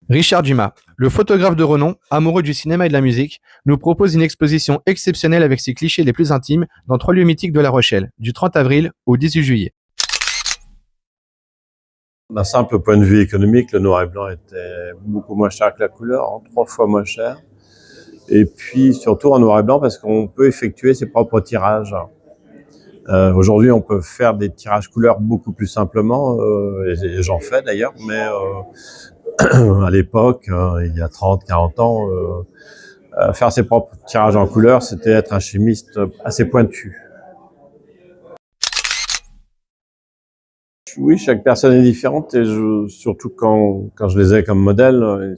Richard Dumas, le photographe de renom, amoureux du cinéma et de la musique, nous propose une exposition exceptionnelle avec ses clichés les plus intimes dans 3 lieux mythiques de La Rochelle, du 30 avril au 18 juillet. D'un simple point de vue économique, le noir et blanc était beaucoup moins cher que la couleur, 3 fois moins cher. Et puis surtout en noir et blanc parce qu'on peut effectuer ses propres tirages. Aujourd'hui, on peut faire des tirages couleurs beaucoup plus simplement, et j'en fais d'ailleurs, mais à l'époque, il y a 30, 40 ans, faire ses propres tirages en couleur, c'était être un chimiste assez pointu. Oui, chaque personne est différente et surtout quand je les ai comme modèle,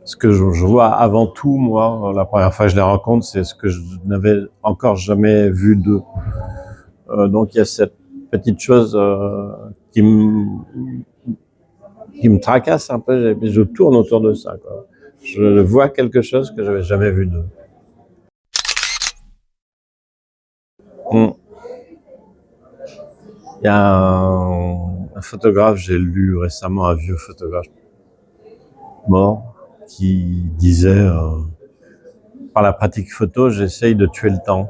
ce que je vois avant tout, moi, la première fois que je les rencontre, c'est ce que je n'avais encore jamais vu d'eux. Donc il y a cette petite chose qui me tracasse un peu, je tourne autour de ça, quoi. Je vois quelque chose que j'avais jamais vu d'eux. Il y a un photographe, j'ai lu récemment un vieux photographe mort qui disait par la pratique photo, j'essaye de tuer le temps.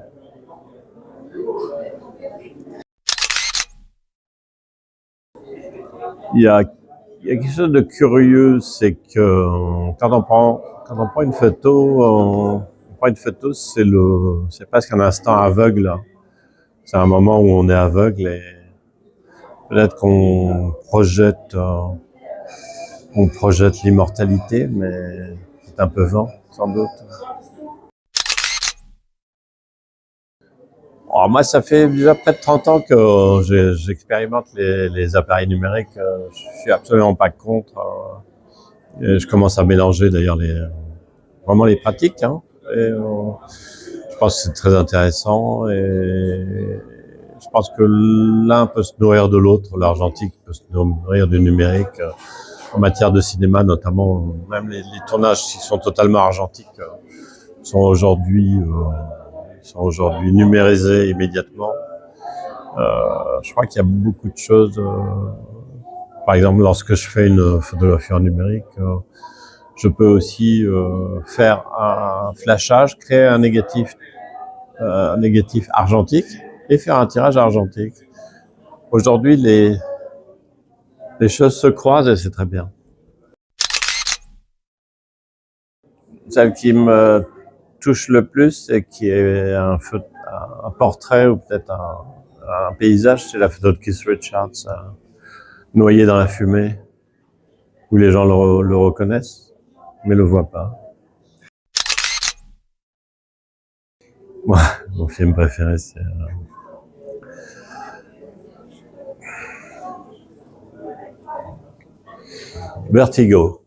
Il y a quelque chose de curieux, c'est que quand on prend une photo, c'est presque un instant aveugle. C'est un moment où on est aveugle et peut-être on projette l'immortalité, mais c'est un peu vain, sans doute. Alors moi, ça fait déjà près de 30 ans que j'expérimente les appareils numériques. Je suis absolument pas contre. Et je commence à mélanger d'ailleurs vraiment les pratiques. Et, je pense que c'est très intéressant et je pense que l'un peut se nourrir de l'autre. L'argentique peut se nourrir du numérique. En matière de cinéma, notamment, même les tournages qui sont totalement argentiques sont aujourd'hui numérisés immédiatement. Je crois qu'il y a beaucoup de choses. Par exemple, lorsque je fais une photographie en numérique, je peux aussi faire un flashage, créer un négatif argentique et faire un tirage argentique. Aujourd'hui, les choses se croisent et c'est très bien. Celle qui me touche le plus et qui est un portrait ou peut-être un paysage, c'est la photo de Keith Richards, noyé dans la fumée, où les gens le reconnaissent, mais le voient pas. Moi, mon film préféré, c'est Vertigo.